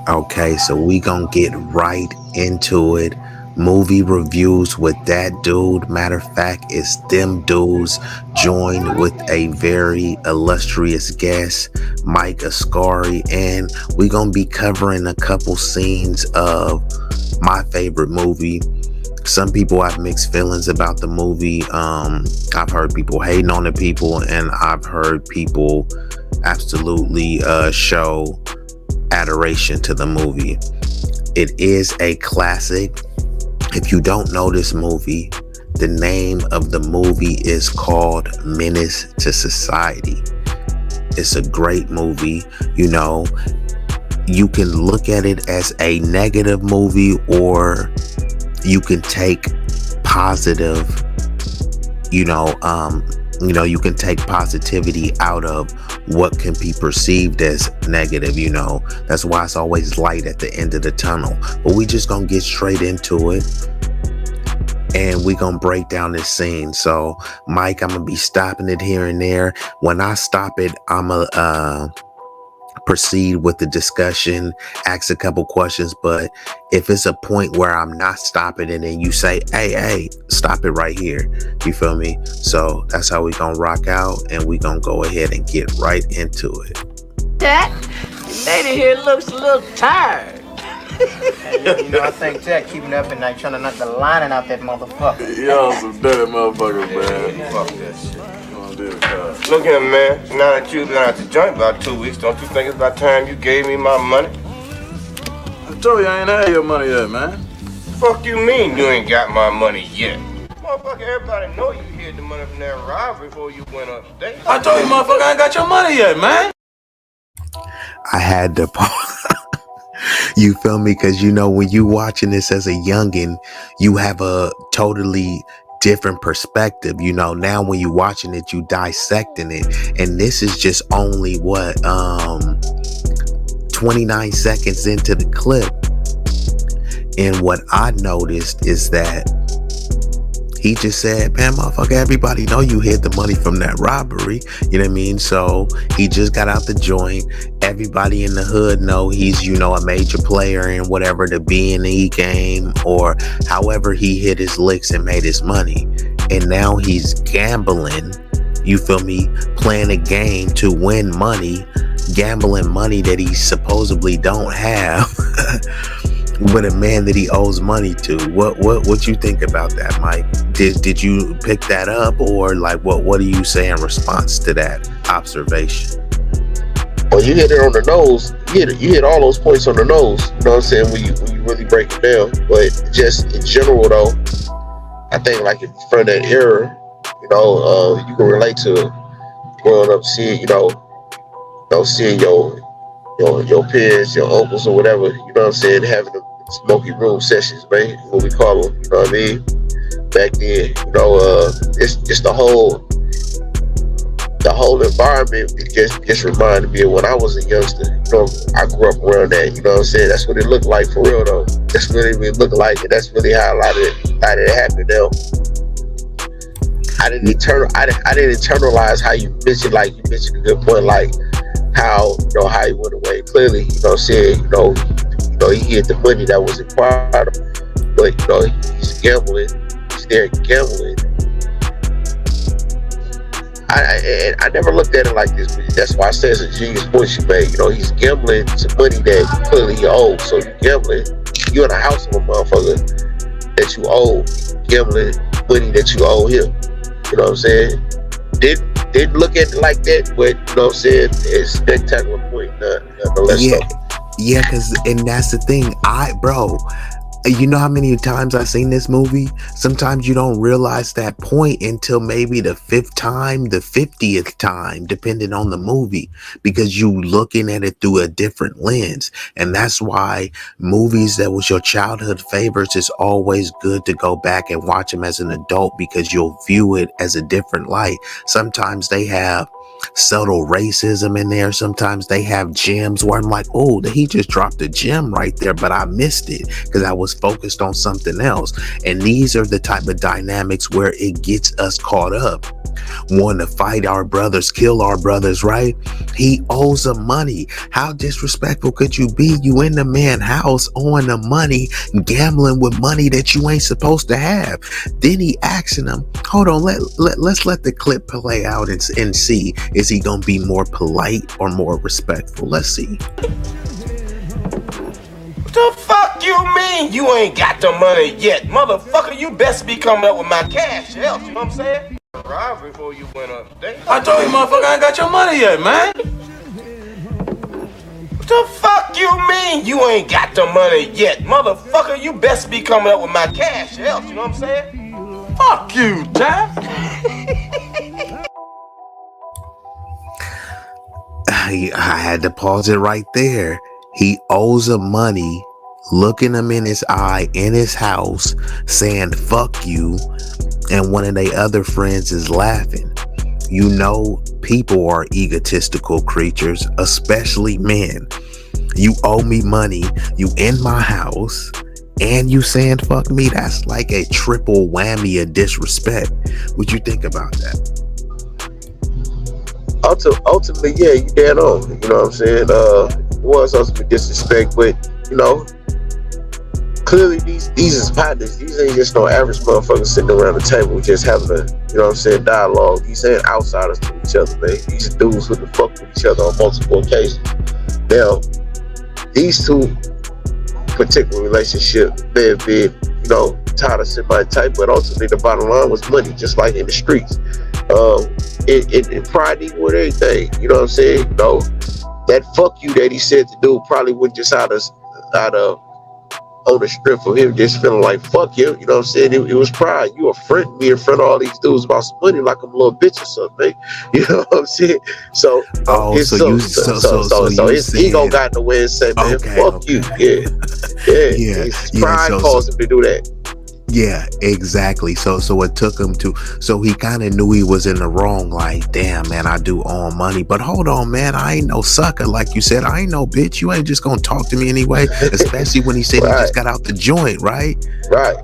Okay, so we gonna get right into it. Movie reviews with that dude. Matter of fact, it's them dudes joined with a very illustrious guest, Mike Askari, and we gonna be covering a couple scenes of my favorite movie. Some people have mixed feelings about the movie. I've heard people hating on the people, and I've heard people absolutely show adoration to the movie. It is a classic. If you don't know this movie, the name of the movie is called Menace to Society. It's a great movie. You know, you can look at it as a negative movie, or you can take positive, you know, you can take positivity out of what can be perceived as negative. That's why it's always light at the end of the tunnel. But we just gonna get straight into it, and we gonna break down this scene. So Mike, I'm gonna be stopping it here and there. When I stop it, I'm gonna proceed with the discussion, ask a couple questions. But if it's a point where I'm not stopping it and you say, hey, stop it right here, you feel me? So that's how we gonna rock out, and we gonna go ahead and get right into it. Jack, the lady here looks a little tired. I think Jack keeping up at night trying to knock the lining out that motherfucker. Y'all some dirty motherfuckers, man. Fuck that shit. Look here, man. Now that you've been out the joint about 2 weeks, don't you think it's about time you gave me my money? I told you I ain't had your money yet, man. Fuck you mean you ain't got my money yet? Motherfucker, everybody know you hid the money from that robbery before you went upstate. I told you, motherfucker, I ain't got your money yet, man. I had to you feel me? Because when you watching this as a youngin, you have a totally different perspective. Now when you watching it, you dissecting it, and this is just only 29 seconds into the clip. And what I noticed is that he just said, man, motherfucker, everybody know you hid the money from that robbery. You know what I mean? So he just got out the joint. Everybody in the hood know he's, a major player in whatever the B&E game, or however he hit his licks and made his money. And now he's gambling, you feel me, playing a game to win money, gambling money that he supposedly don't have with a man that he owes money to. What you think about that, Mike? Did you pick that up, or what do you say in response to that observation? Well, you hit it on the nose. You hit all those points on the nose. You know what I'm saying? When you really break it down. But just in general, though, I think from that era, you can relate to growing up, seeing seeing your peers, your uncles or whatever. You know what I'm saying? Having the smoky room sessions, man. What we call them. You know what I mean? Back then, it's just the whole environment. It just reminded me of when I was a youngster. I grew up around that. You know what I'm saying? That's what it looked like for real, though. That's really what it looked like, and that's really how a lot of it happened. Now, I didn't internalize how you mentioned. You mentioned a good point, how how he went away. Clearly, you know what I'm saying. He hid the money that was required of him, but he's gambling. He's there gambling. I never looked at it like this, but that's why I say it's a genius point you made. He's gambling some money that clearly he owes. So you gambling, you in a house of a motherfucker that you owe, gambling money that you owe him. You know what I'm saying? Didn't look at it like that, but you know what I'm saying? It's a spectacular point, nonetheless. Yeah, and that's the thing. Bro, you know how many times I've seen this movie? Sometimes you don't realize that point until maybe the 5th time, the 50th time, depending on the movie, because you looking at it through a different lens. And that's why movies that was your childhood favorites, is always good to go back and watch them as an adult, because you'll view it as a different light. Sometimes they have subtle racism in there. Sometimes they have gems where I'm like, oh, he just dropped a gem right there, but I missed it because I was focused on something else. And these are the type of dynamics where it gets us caught up. Want to fight our brothers, kill our brothers, right? He owes them money. How disrespectful could you be? You in the man house owing the money, gambling with money that you ain't supposed to have. Then he asking him, hold on, let's let the clip play out and see. Is he gonna be more polite or more respectful? Let's see. The fuck you mean you ain't got the money yet? Motherfucker, you best be coming up with my cash else, you know what I'm saying? Robbery before you went upstate. I told you, motherfucker, I ain't got your money yet, man. The fuck you mean you ain't got the money yet? Motherfucker, you best be coming up with my cash else, you know what I'm saying? Fuck you, Dad. I had to pause it right there. He owes him money, looking him in his eye in his house, saying fuck you, and one of their other friends is laughing. You know, people are egotistical creatures, especially men. You owe me money, you in my house, and you saying fuck me. That's like a triple whammy of disrespect. What you think about that? Ultimately, yeah, you dead on. You know what I'm saying? It was ultimately disrespect, but you know, clearly these is partners. These ain't just no average motherfuckers sitting around the table just having a, you know what I'm saying, dialogue. These ain't outsiders to each other, man. These are dudes who can fuck with each other on multiple occasions. Now, these two particular relationships may have been, you know, tied to somebody type, but ultimately the bottom line was money, just like in the streets. In pride equal everything, you know what I'm saying? You know, that fuck you that he said to do probably wouldn't just out of on the strip of him just feeling like fuck you, you know what I'm saying? It was pride. You a friend me in front of all these dudes about some money like I'm a little bitch or something, you know what I'm saying? So his ego got in the way and said, man, fuck you. Yeah. His pride caused him to do that. Yeah, exactly. So it took him to, so he kind of knew he was in the wrong, like, damn, man, I do owe money, but hold on, man, I ain't no sucker, like you said, I ain't no bitch, you ain't just gonna talk to me anyway, especially when he said right. He just got out the joint, right? Right.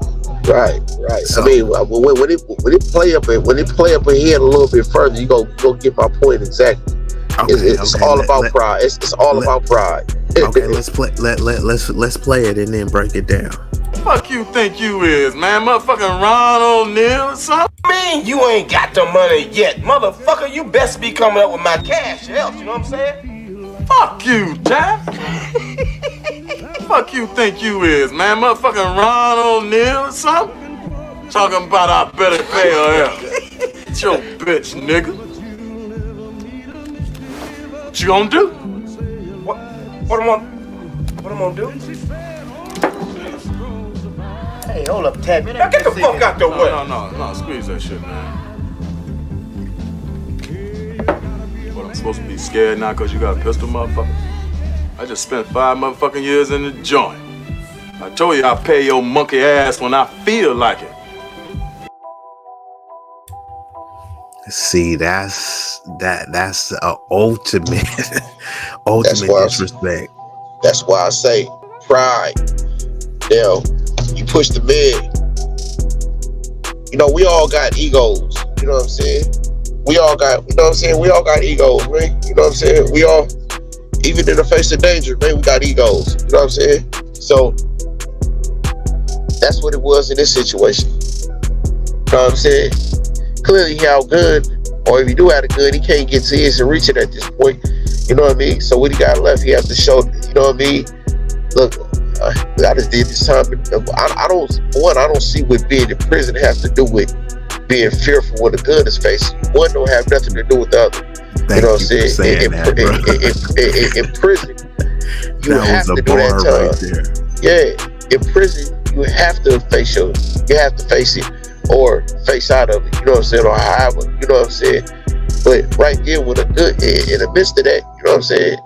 So, I mean, when it play up ahead a little bit further, you go get my point exactly. It's all about pride. It's all about pride. Okay, let's play it and then break it down. Fuck you think you is, man? Motherfucking Ron O'Neal or something? mean you ain't got the money yet? Motherfucker, you best be coming up with my cash else, you know what I'm saying? Fuck you, Dad. Fuck you think you is, man? Motherfucking Ron O'Neal or something? Talking about I better pay her out. It's your bitch, nigga. What you gonna do? What I'm gonna do? Hey, hold up, Ted. Now get the fuck out the way. No, squeeze that shit, man. What, I'm supposed to be scared now because you got a pistol, motherfucker? I just spent 5 motherfucking years in the joint. I told you I'll pay your monkey ass when I feel like it. See, that's ultimate disrespect. That's why I say pride. Now, you push the man. You know, we all got egos. You know what I'm saying? We all got egos, man. You know what I'm saying? We all, even in the face of danger, man, we got egos. You know what I'm saying? So that's what it was in this situation. You know what I'm saying? Clearly he outgunned, or if he do have a gun, he can't get to his and reach it at this point. You know what I mean? So what he got left, he have to show, you know what I mean? Look, I just did this time. I don't see what being in prison has to do with being fearful when a gun is facing you. One don't have nothing to do with the other. You know what I'm saying? In prison, you have to do that time. Yeah, in prison, you have to face it or face out of it. You know what I'm saying? Or however, you know what I'm saying? But right there with a gun, in the midst of that, you know what I'm saying?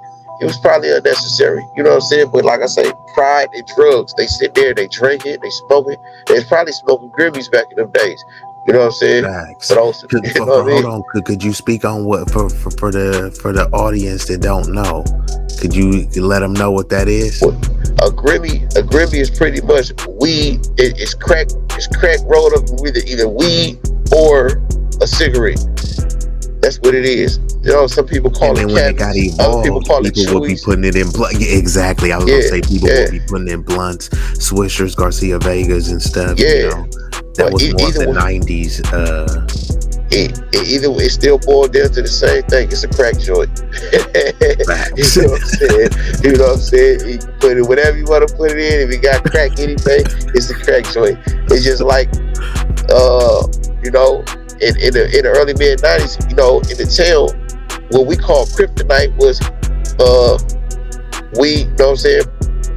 It was probably unnecessary, you know what I'm saying? But like I say, pride and drugs, they sit there, they drink it, they smoke it. They was probably smoking Grimmies back in them days. You know what I'm saying? For Facts. those, you know what I Hold mean? on. Could you speak on what for the audience that don't know? Could you let them know what that is? What a Grimmy is pretty much weed. It's crack. It's crack rolled up with either weed or a cigarette. That's what it is. You know, some people And call it then when it got cabbage. Other people evolved, call it people would be chewies. putting it in blunt. Yeah, exactly. I was gonna Yeah, say people yeah, would be putting in blunts, Swishers, Garcia Vegas, and stuff. yeah. That But was more of either the way, '90s. either way, it still boils down to the same thing. It's a crack joint. You Facts. know what I'm saying? You know what I'm saying? You can put it whatever you want to put it in. If you got crack anything, it's a crack joint. It's just like you know, in the early mid '90s, you know, in the town, what we call kryptonite was weed. You know what I'm saying?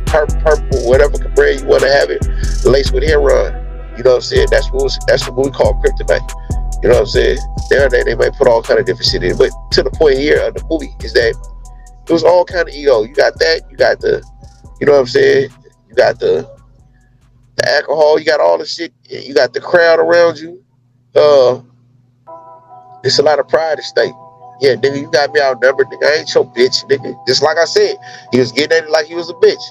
Purple, whatever brand you want to have it, laced with heroin. You know what I'm saying? That's what we call kryptonite. You know what I'm saying? They might put all kind of different shit in, but to the point here of the movie is that it was all kind of ego. You got that, you got the, you know what I'm saying? You got the alcohol, you got all the shit, you got the crowd around you. It's a lot of pride at stake. Yeah, nigga, you got me outnumbered, nigga. I ain't your bitch, nigga. Just like I said, he was getting at it like he was a bitch.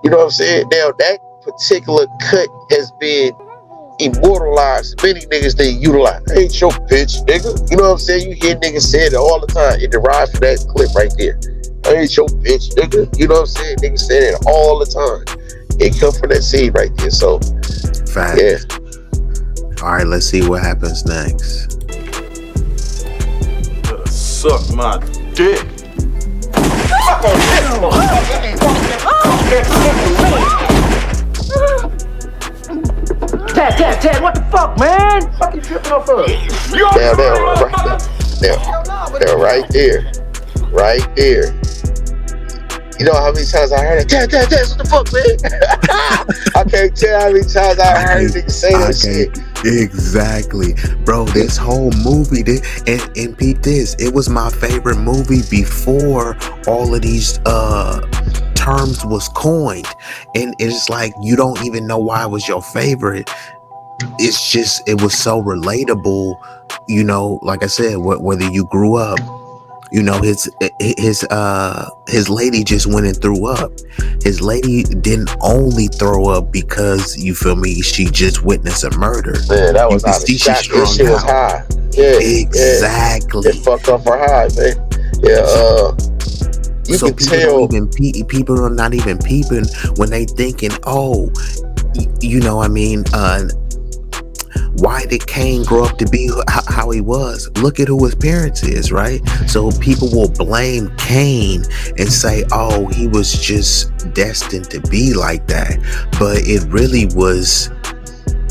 You know what I'm saying? Now that particular cut has been immortalized. Many niggas they utilize. I ain't your bitch, nigga. You know what I'm saying? You hear niggas say it all the time. It derives from that clip right there. I ain't your bitch, nigga. You know what I'm saying? Niggas say it all the time. It come from that scene right there. So, Facts. yeah. All right, let's see what happens next. Better suck my dick. Fuck on this Ted, what the fuck, man? Fuck you tripping off of? Now, right there. Right there. You know how many times I heard it? Dad, what the fuck, man? I can't tell how many times I heard niggas say that shit. Exactly, bro. This whole movie, and peep this. It was my favorite movie before all of these terms was coined, and it's like you don't even know why it was your favorite. It's just it was so relatable. You know, like I said, whether you grew up. You know, his lady just went and threw up. His lady didn't only throw up because, you feel me, she just witnessed a murder. Man, that was you out of shot. This shit was high. Yeah, exactly. Yeah. It fucked off her high, man. Yeah, you so can tell. People are not even peeping when they thinking, oh, you know, I mean, why did Cain grow up to be how he was? Look at who his parents is, right? So people will blame Cain and say, oh, he was just destined to be like that. But it really was,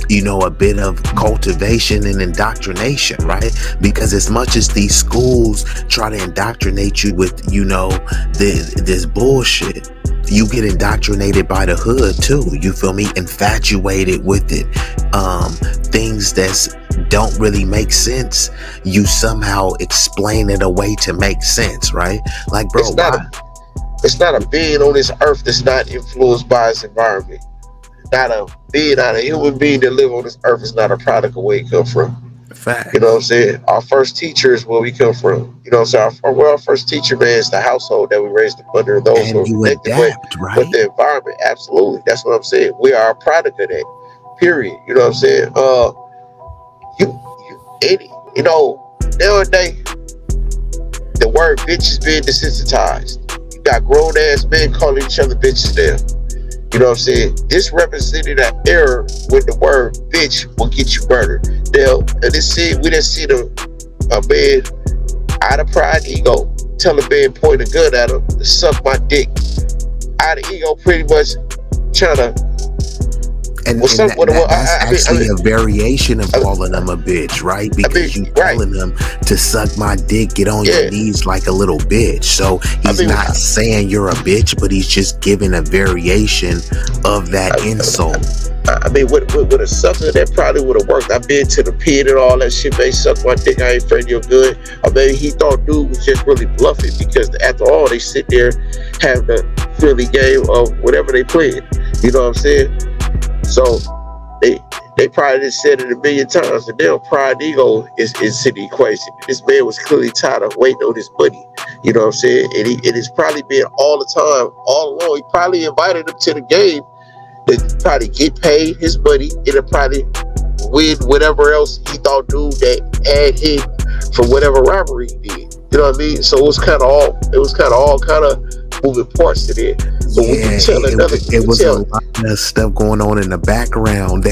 you know, a bit of cultivation and indoctrination, right? Because as much as these schools try to indoctrinate you with, you know, this bullshit, you get indoctrinated by the hood too. You feel me? Infatuated with it. Things that don't really make sense, you somehow explain it away to make sense, right? Like, bro, it's not a being on this earth that's not influenced by its environment. Not a human being that live on this earth is not a product of where it come from. Fact. You know what I'm saying? Our first teacher is where we come from. You know what I'm saying? Our first teacher, man, is the household that we raised up under, those and who are connected adapt, right? with the environment. Absolutely. That's what I'm saying. We are a product of that. Period. You know what I'm saying? You know, nowadays, the word bitch is being desensitized. You got grown ass men calling each other bitches now. You know what I'm saying? This represented an era when the word bitch will get you murdered. Now, we done seen a man out of pride and ego tell a man point a gun at him to suck my dick. Out of ego, pretty much trying to. That's actually a variation of calling them a bitch, right? Because you telling them to suck my dick, get on your knees like a little bitch. So he's not saying you're a bitch, but he's just giving a variation of that insult. I mean, with a sucker, that probably would have worked. I've been to the pit and all that shit, man. Suck my dick, I ain't afraid you're good. I mean, he thought dude was just really bluffing because after all, they sit there having the friendly game of whatever they playing. You know what I'm saying? So They probably just said it a million times. The damn pride and ego is in the equation. This man was clearly tired of waiting on his money. You know what I'm saying? And it has probably been all the time, all along. He probably invited him to the game to probably get paid his money and to probably win whatever else he thought dude that had him from whatever robbery he did. You know what I mean? So it was kind of all kind of moving parts to there. But when you Yeah, tell another, it was a lot of stuff going on in the background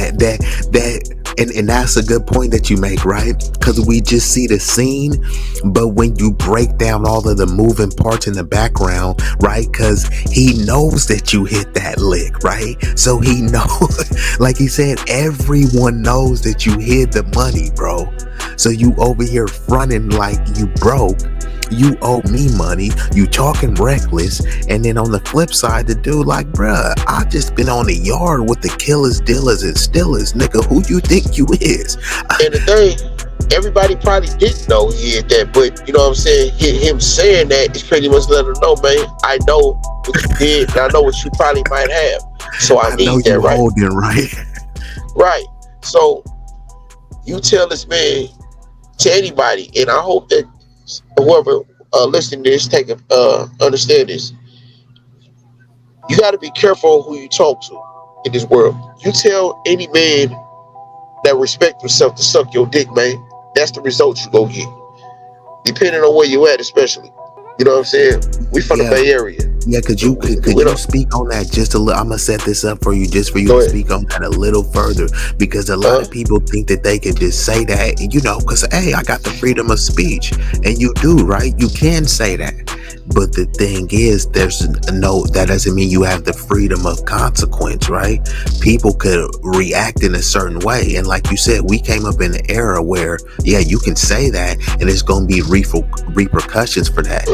and that's a good point that you make, right? Because we just see the scene, but when you break down all of the moving parts in the background, right? Because he knows that you hit that lick, right? So he knows, like he said, everyone knows that you hid the money, bro. So you over here fronting like you broke. You owe me money, you talking reckless, and then on the flip side, the dude like, bruh, I just been on the yard with the killers, dealers, and stillers, nigga, who you think you is? And the thing, everybody probably didn't know he had that, but you know what I'm saying? Him saying that is pretty much letting them know, man, I know what you did, and I know what you probably might have, so I know need that, you right? holding, right? Right. So you tell this man to anybody, and I hope that whoever listening to this understand this. You got to be careful who you talk to in this world. You tell any man that respect himself to suck your dick, man, that's the results you go get. Depending on where you at, especially. You know what I'm saying? We from the Bay Area. Yeah, could you speak on that just a little? I'm gonna set this up for you, just for you to speak on that a little further, because a lot of people think that they can just say that, and you know, because hey, I got the freedom of speech, and you do, right? You can say that, but the thing is, that doesn't mean you have the freedom of consequence, right? People could react in a certain way, and like you said, we came up in an era where, yeah, you can say that, and there's gonna be repercussions for that,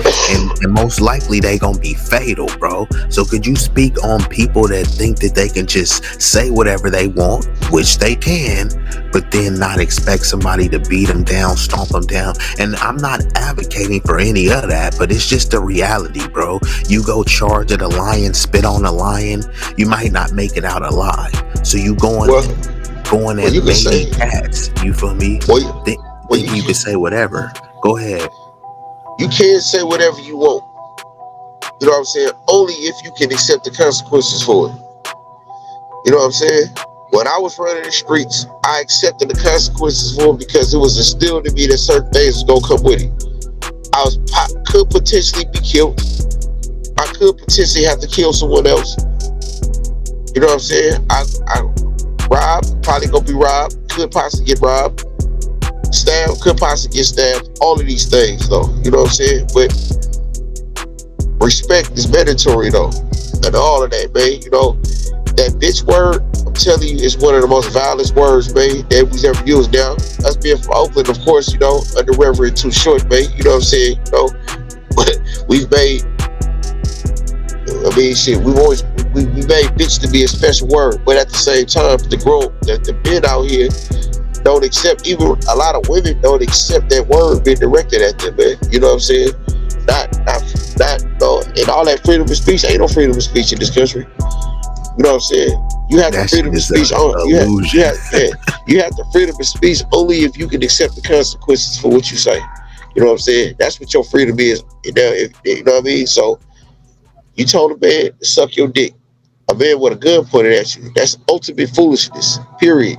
and most likely they gonna be fatal, bro. So could you speak on people that think that they can just say whatever they want, which they can, but then not expect somebody to beat them down, stomp them down? And I'm not advocating for any of that, but it's just the reality, bro. You go charge at a lion, spit on a lion, you might not make it out alive. So you going at many cats, you feel me? Think you can say whatever. Go ahead. You can say whatever you want. You know what I'm saying? Only if you can accept the consequences for it. You know what I'm saying? When I was running the streets, I accepted the consequences for it because it was instilled in me that certain things was gonna come with it. I could potentially be killed. I could potentially have to kill someone else. You know what I'm saying? I robbed, probably gonna be robbed, could possibly get robbed, stabbed, could possibly get stabbed. All of these things, though. You know what I'm saying? But respect is mandatory, though, and all of that, man. You know, that bitch word, I'm telling you, is one of the most violent words, man, that we've ever used. Now, us being from Oakland, of course, you know, under Reverend Too Short, man. You know what I'm saying? You know, but we've made, I mean, shit, we made bitch to be a special word, but at the same time, the men out here don't accept, even a lot of women don't accept that word being directed at them, man. You know what I'm saying? Not, no, and all that freedom of speech, ain't no freedom of speech in this country. You know what I'm saying? You have the freedom of speech you have the freedom of speech only if you can accept the consequences for what you say. You know what I'm saying? That's what your freedom is. You know what I mean? So you told a man to suck your dick. A man with a gun pointed at you. That's ultimate foolishness. Period.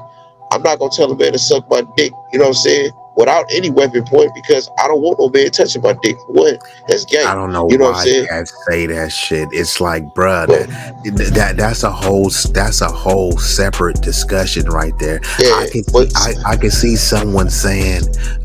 I'm not gonna tell a man to suck my dick, you know what I'm saying, without any weapon point, because I don't want no man touching my dick. One, that's gay. I don't know, you know why what I'm saying? cats say that shit. It's like, bruh, that's a whole separate discussion right there. Yeah, I can see someone saying,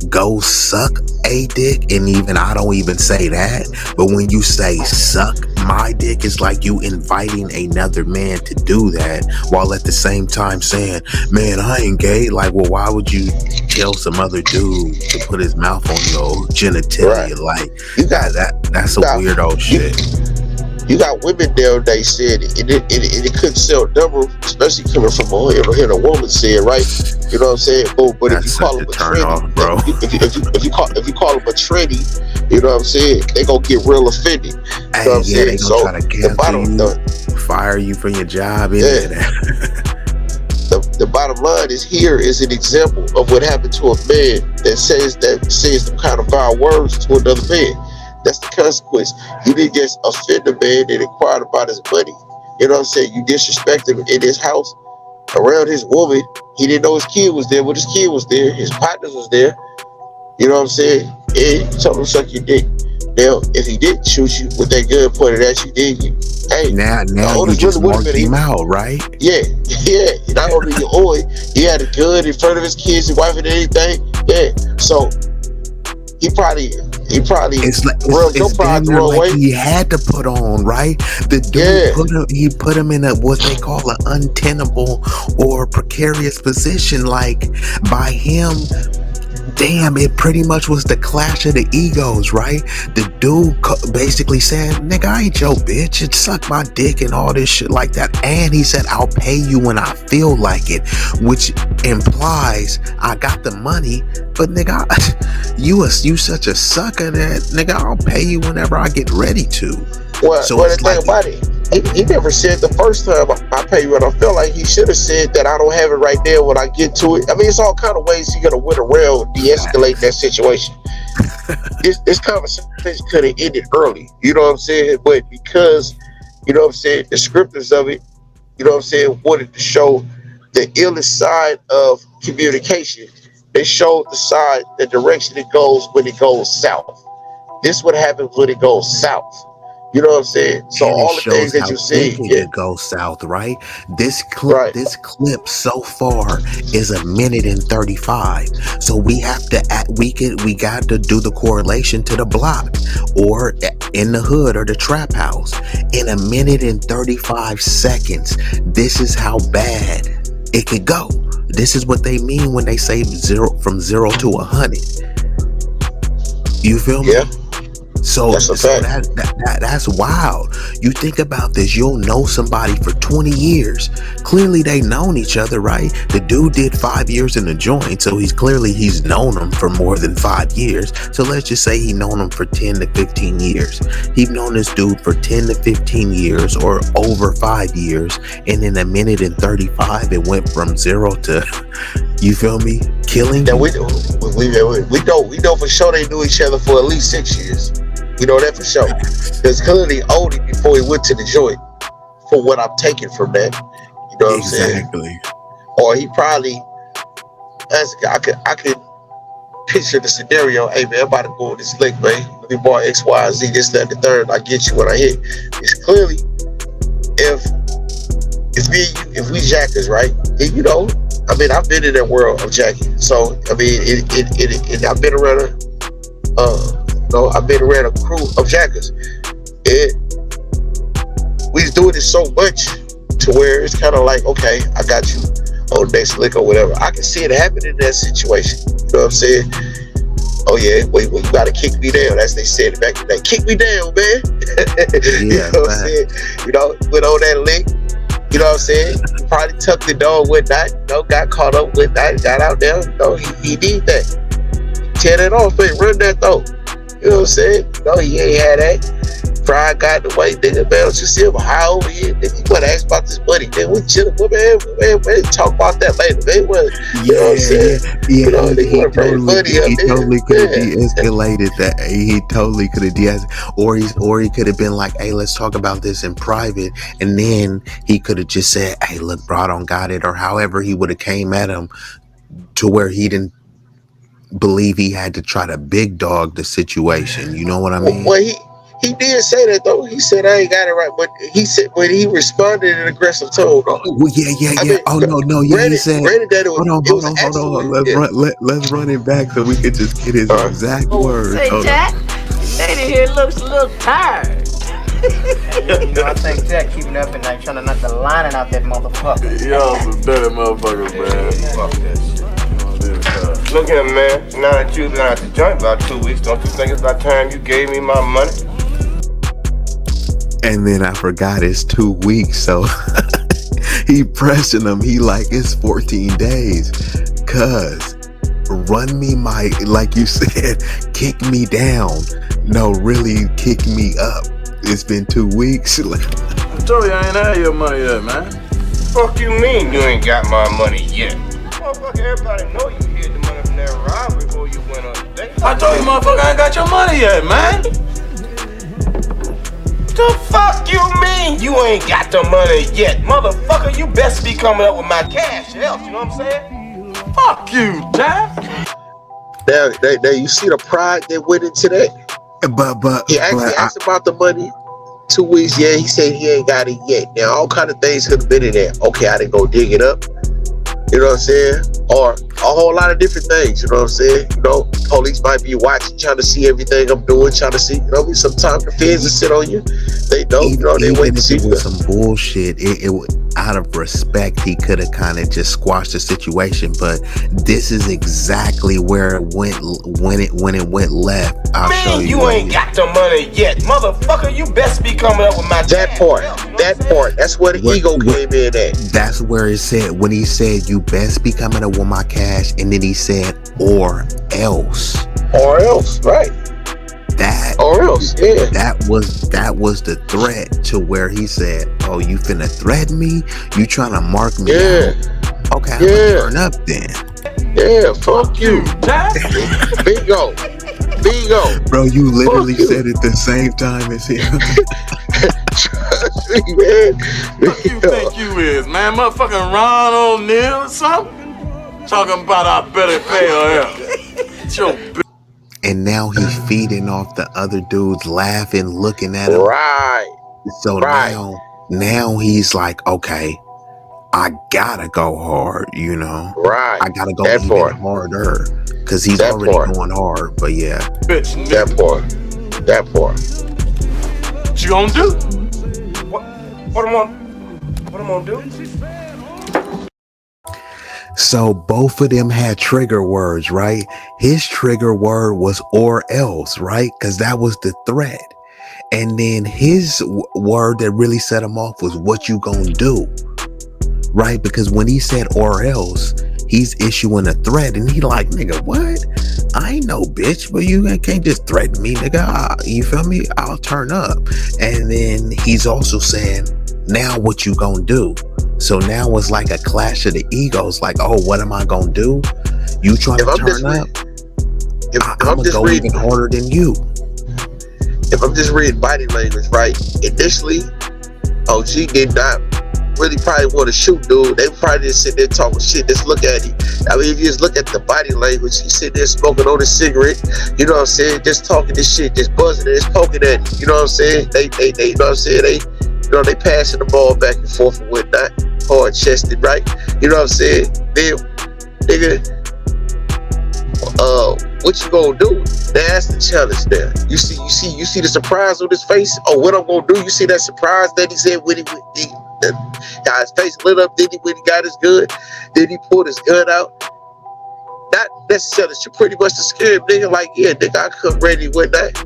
go suck a dick, and even I don't even say that. But when you say suck my dick, it's like you inviting another man to do that, while at the same time saying, man, I ain't gay. Like, well, why would you tell some other dude to put his mouth on your genitalia? Right. Like, that's a weirdo shit. You got women there, they said, and it couldn't sell number, especially coming from a woman said, right? You know what I'm saying? But if you call them a tranny, bro. If you call them a tranny, you know what I'm saying? They gonna get real offended. You know what I'm saying? They gonna try to cancel you, fire you from your job. The the bottom line is here is an example of what happened to a man that says them kind of vile words to another man. That's the consequence. You didn't just offend a man that inquired about his money. You know what I'm saying? You disrespected him in his house around his woman. He didn't know his kid was there, but his kid was there. His partners was there. You know what I'm saying? And you told him to suck your dick. Now, if he didn't shoot you with that gun pointed at you, then you, hey, Now the you oldest just really would have marked been him he. out, right? Yeah, yeah. Not only your boy, he had a gun in front of his kids, his wife, and anything. Yeah. So he probably It's like rubbed your it's damn pride the near wrong like way. he had to put on, right? The dude Yeah. put him in a what they call an untenable or precarious position. Like by him, damn, it pretty much was the clash of the egos, right? The dude basically said, "Nigga, I ain't your bitch. It suck my dick and all this shit like that." And he said, "I'll pay you when I feel like it," which implies I got the money, but nigga, you such a sucker that nigga, I'll pay you whenever I get ready to. Well, So well, the it's thing like, about it, he never said the first time I pay you what I feel like. He should have said that I don't have it right there when I get to it. I mean, it's all kind of ways you're gonna win around de-escalate that situation. This conversation could have ended early, you know what I'm saying? But because, you know what I'm saying, the scripters of it, you know what I'm saying, wanted to show the illest side of communication. They showed the direction it goes when it goes south. This what happens when it goes south. You know what I'm saying? So and it all the things shows that how you quick see, it yeah, could go south, right? This right. clip so far is 1:35. So we have to we got to do the correlation to the block or in the hood or the trap house. In 1:35. This is how bad it could go. This is what they mean when they say from 0 to 100. You feel me? Yeah, So that's a fact. that's wild. You think about this, you'll know somebody for 20 years. Clearly they known each other, right? The dude did 5 years in the joint, so he's known them for more than 5 years. So let's just say he known him for 10 to 15 years. He's known this dude for 10 to 15 years or over 5 years, and in 1:35 it went from 0 to, you feel me, killing That you. we know for sure they knew each other for at least 6 years. We know that for sure. Because clearly owned him before he went to the joint. For what I'm taking from that, you know what I'm saying? Exactly. Or he probably, I could picture the scenario. Hey man, I'm about to go with this lick, man. Let me borrow X, Y, Z, this, that, the third. I get you when I hit. It's clearly if if we jackers, right? And you know, I mean, I've been in that world of jacking. So I mean, I've been around I've been around a crew of jackers. And we was doing it so much to where it's kind of like, okay, I got you on the next lick or whatever. I can see it happen in that situation. You know what I'm saying? Oh yeah, wait, you gotta kick me down, as they said back in the day. Kick me down, man. You Yeah, know what I'm saying? You know, went on that lick. You know what I'm saying? Probably tucked the dog with that. You know, got caught up with that. Got out there. You know, he did that. Tear that off, man. Run that though. You know what I'm saying? No, he ain't had that. Pride got the way, nigga. Man, don't you see him high over here? Nigga, you wanna ask about this money? Then we chillin', man. Talk about that later, man. You know what I'm saying? Yeah. You know, they wanna bring money up He there. totally could have Yeah. de-escalated that. He totally could have or he could have been like, "Hey, let's talk about this in private," and then he could have just said, "Hey, look, bro, I don't got it," or however he would have came at him to where he didn't believe he had to try to big dog the situation. You know what I mean? Well, he did say that though. He said I ain't got it right, but he said when he responded in an aggressive tone though. Oh, I yeah. mean, Oh no, yeah. He said, granted that it was hold on. actually, Let's yeah. let's run it back so we could just get his All right. exact Oh, words. say, Hold on. Jack, lady here looks a little tired. You know, I think Jack keeping up at night trying to knock the lining out that motherfucker. Y'all some better motherfuckers, man. Fuck that shit. Look here, man. Now that you've been out the joint about 2 weeks, don't you think it's about time you gave me my money? And then I forgot it's 2 weeks, so he pressing him. He like, it's 14 days. Cuz run me like you said, kick me down. No, really kick me up. It's been 2 weeks. I told you I ain't had your money yet, man. Fuck you mean you ain't got my money yet? Motherfucker, everybody know you hid the money from that robbery before you went up. I told you, motherfucker, I ain't got your money yet, man. The fuck you mean you ain't got the money yet? Motherfucker, you best be coming up with my cash else, you know what I'm saying? Fuck you, Jack. Now you see the pride that went into that. He actually asked about the money 2 weeks. Yeah, he said he ain't got it yet. Now all kind of things could have been in there. Okay, I didn't go dig it up. You know what I'm saying? Or a whole lot of different things. You know what I'm saying? You know, police might be watching, trying to see everything I'm doing, trying to see. You know, sometimes the feds will sit on you. They don't. You know, they wait to see. Even if it was some bullshit, it out of respect, he could have kind of just squashed the situation. But this is exactly where it went when it went left. I'll show you. You ain't got the money yet, motherfucker. You best be coming up with my that part. That's where the ego came in at. That's where it said when he said you best be coming up with my cash, and then he said or else. Or else, right? That or else, yeah. That was the threat to where he said, "Oh, you finna threaten me? You trying to mark me out? Okay, I'm gonna turn up then." Yeah, fuck you. Bingo. Bro, you literally said it the same time as him. Trust me, man. What you think you is, man? Motherfucking Ron O'Neal or something? Talking about I better pay her out. It's your bitch. And now he's feeding off the other dudes, laughing, looking at him. Right. So now he's like, okay, I gotta go hard, you know? Right. I gotta go even harder. Because he's already going hard, but yeah. Bitch, that part. What you gonna do? What I'm gonna do? So both of them had trigger words, right? His trigger word was or else, right? Because that was the threat. And then his word that really set him off was what you gonna do, right? Because when he said or else, he's issuing a threat, and he like, nigga, what? I ain't no bitch, but you can't just threaten me, nigga. You feel me? I'll turn up. And then he's also saying, now what you gonna do? So now it's like a clash of the egos. Like, oh, what am I gonna do? You trying to turn up? I'm gonna go even harder than you. If I'm just reading body language, right? Initially, OG did not really probably want to shoot dude. They probably just sit there talking shit. Just look at him. I mean, if you just look at the body language, he's sitting there smoking on a cigarette. You know what I'm saying? Just talking this shit, just buzzing and just poking at him. You know what I'm saying? They you know what I'm saying? They passing the ball back and forth and whatnot. Hard chested, right? You know what I'm saying? Then, nigga, what you gonna do? That's the challenge there. You see the surprise on his face. Oh, what I'm gonna do? You see that surprise that he said when he got his face lit up. Then when he got his gun, then he pulled his gun out. Not necessarily pretty much the scared nigga. Like, yeah, nigga, I come ready with that.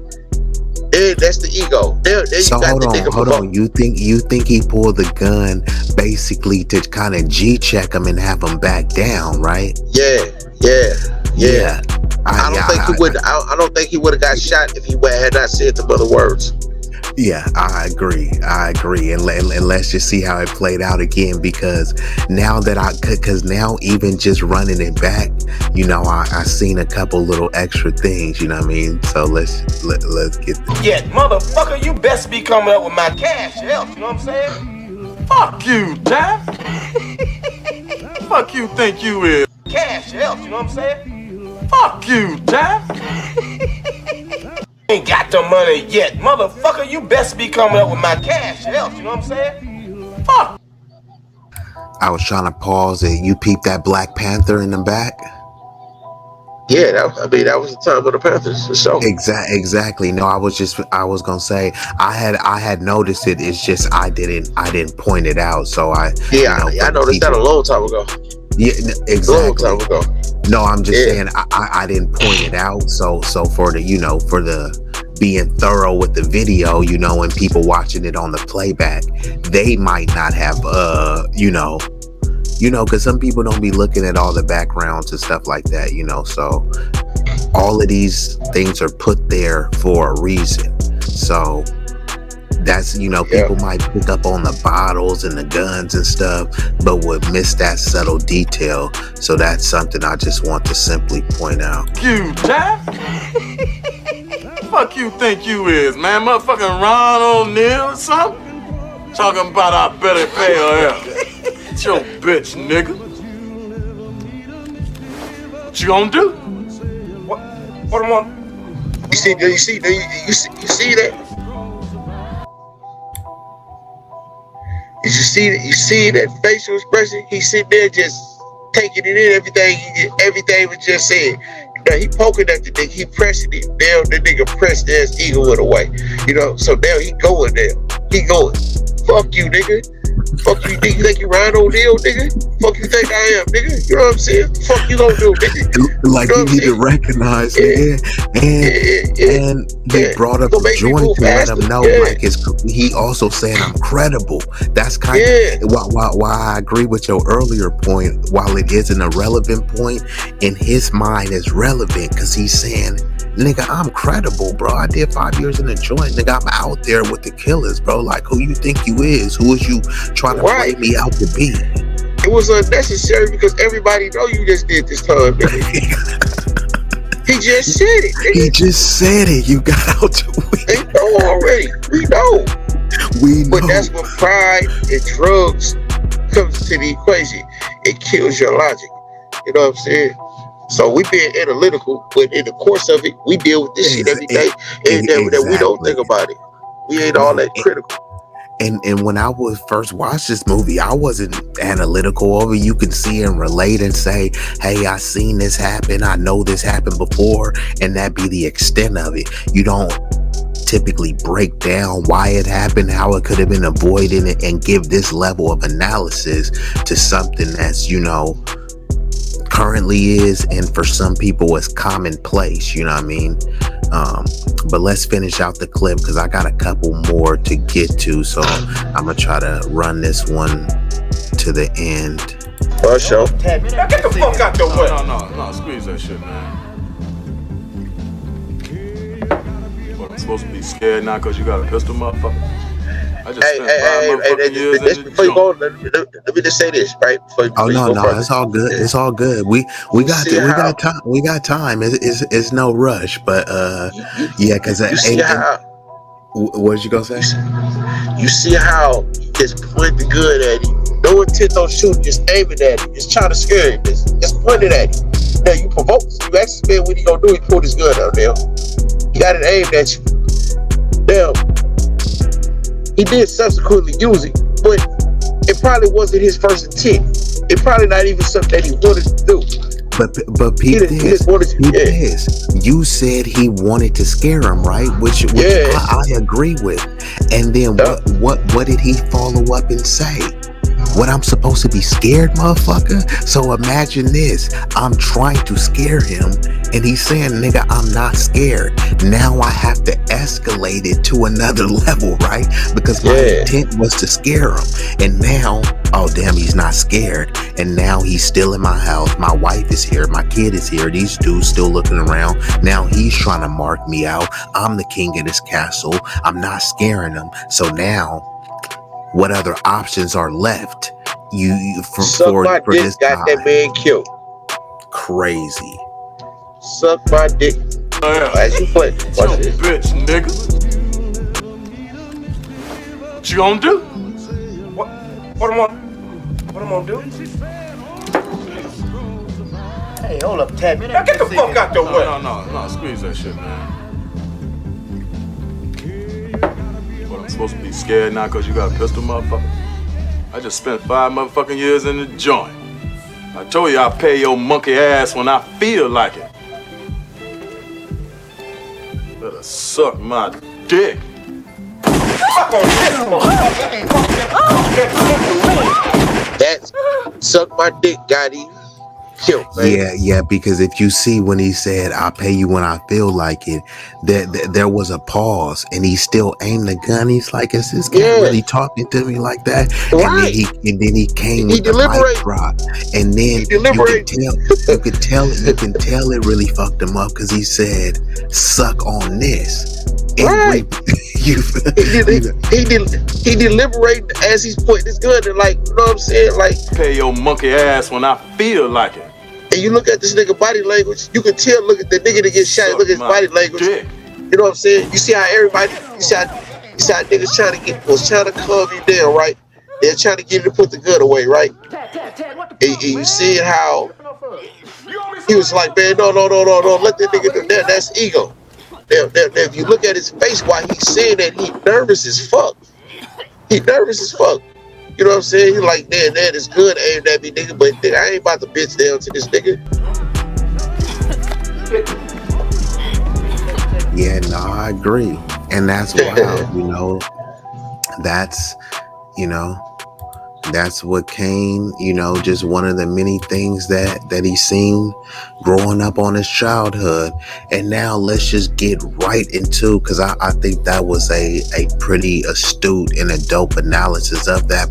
And that's the ego. There so you got hold on. You think he pulled the gun basically to kind of G-check him and have him back down, right? Yeah. I don't think he would have got shot if he had not said the other words. Yeah, I agree. And let's just see how it played out again, because now even just running it back, you know, I seen a couple little extra things, you know what I mean? So let's get this. Yeah, motherfucker, you best be coming up with my cash else, you know what I'm saying? Fuck you, Jack. Fuck you think you is. Cash else, you know what I'm saying? Fuck you, Jack. Ain't got the money yet, motherfucker. You best be coming up with my cash else, you know what I'm saying? Fuck. I was trying to pause it. You peeped that Black Panther in the back? Yeah, that was the time of the Panthers for sure. Exactly. No, I was gonna say I had noticed it. It's just I didn't point it out. So I noticed that a long time ago. Yeah, exactly. A long time ago. No, I'm just saying I didn't point it out. So for the being thorough with the video, you know, and people watching it on the playback, they might not have because some people don't be looking at all the backgrounds and stuff like that, you know. So all of these things are put there for a reason. So That's, Yeah. people might pick up on the bottles and the guns and stuff, but would miss that subtle detail. So that's something I just want to simply point out. You, Jack? Fuck you think you is, man? Motherfucking Ron O'Neal or something? Talking about I better pay her out. It's your bitch, nigga. What you gonna do? What am I? You see that? Did you see that facial expression? He sitting there just taking it in, everything was just said. He poking at the nigga, he pressing it. Now the nigga pressed his ego in away. So now he going there. He going, fuck you, nigga. Fuck you, nigga. You think you Ryan O'Neal, nigga? Fuck you think I am, nigga? You know what I'm saying? Fuck you gonna do, nigga? Like, you need to recognize it. And he brought up the joint to let him know, like, he also saying I'm credible. That's kind of why I agree with your earlier point. While it is an irrelevant point, in his mind it's relevant because he's saying, nigga, I'm credible, bro. I did 5 years in the joint, nigga. I'm out there with the killers, bro. Like, who you think you is? Who is you trying to play me out to be? It was unnecessary because everybody know you just did this time, nigga. He just said it, nigga. He just said it. You got out to win. They know already. We know. But that's when pride and drugs comes to the equation. It kills your logic. You know what I'm saying? So we being analytical, but in the course of it, we deal with this shit every day, and that we don't think about it. We ain't all that critical. And when I was first watched this movie, I wasn't analytical over. You can see and relate and say, hey, I seen this happen. I know this happened before, and that be the extent of it. You don't typically break down why it happened, how it could have been avoided, and give this level of analysis to something that's, currently is, and for some people it's commonplace, you know what I mean? But let's finish out the clip because I got a couple more to get to, so I'm gonna try to run this one to the end. For sure. Get the fuck out the way. No, squeeze that shit, man. What, I'm supposed to be scared now because you got a pistol, motherfucker? I just spent 5 motherfucking years in the joint. Let me just say this, right? No, it's all good. It's all good. We got time. We got time. It's no rush, but yeah, because what you gonna say? You see how you just point the gun at him. No intent on shooting, just aiming at him. Just trying to scare him. Just point it at him. Now you provoke. You ask the man what he gonna do. He pulled his gun out there. He got it aimed at you. Now he did subsequently use it, but it probably wasn't his first intent. It probably not even something that he wanted to do. But peep this. You said he wanted to scare him, right? Which I agree with. And then what did he follow up and say? What, I'm supposed to be scared, motherfucker? So imagine this. I'm trying to scare him, and he's saying, nigga, I'm not scared. Now I have to escalate it to another level, right? Because my intent was to scare him. And now, oh damn, he's not scared. And now he's still in my house. My wife is here. My kid is here. These dudes still looking around. Now he's trying to mark me out. I'm the king of this castle. I'm not scaring him. So now, what other options are left? Suck my dick, this got that man killed. Crazy. Suck my dick. As you play. Watch this. Bitch, nigga. What you gonna do? What am I gonna do? Hey, hold up, Ted. Now get the fuck out the way. No, squeeze that shit, man. What, I'm supposed to be scared now because you got a pistol, motherfucker? I just spent 5 motherfucking years in the joint. I told you I'll pay your monkey ass when I feel like it. Better suck my dick. That's suck my dick, got him killed, man. Yeah, because if you see when he said, I'll pay you when I feel like it, there was a pause, and he still aimed the gun. He's like, is this guy really talking to me like that? Right. And then he came with the mic drop. And then you can tell it really fucked him up because he said, suck on this. Right. he deliberating as he's pointing his gun and like, you know what I'm saying? Like, Pay your monkey ass when I feel like it. and you look at this nigga body language, you can tell, look at the nigga that gets shot, look at his body language. Dick. You know what I'm saying? You see how everybody, you see how niggas was trying to calm you down, right? They're trying to get you to put the gun away, right? And you see how he was like, man, no, let that nigga do that. That's ego. Now, if you look at his face while he's saying that, he nervous as fuck. He nervous as fuck. You know what I'm saying? He like, man, that is good aimed at me, nigga, but nigga, I ain't about to bitch down to this nigga. Yeah, no, I agree. And that's wild, you know. That's, you know, that's what came, you know, just one of the many things that he seen growing up on his childhood. And now let's just get right into, because I think that was a pretty astute and a dope analysis of that.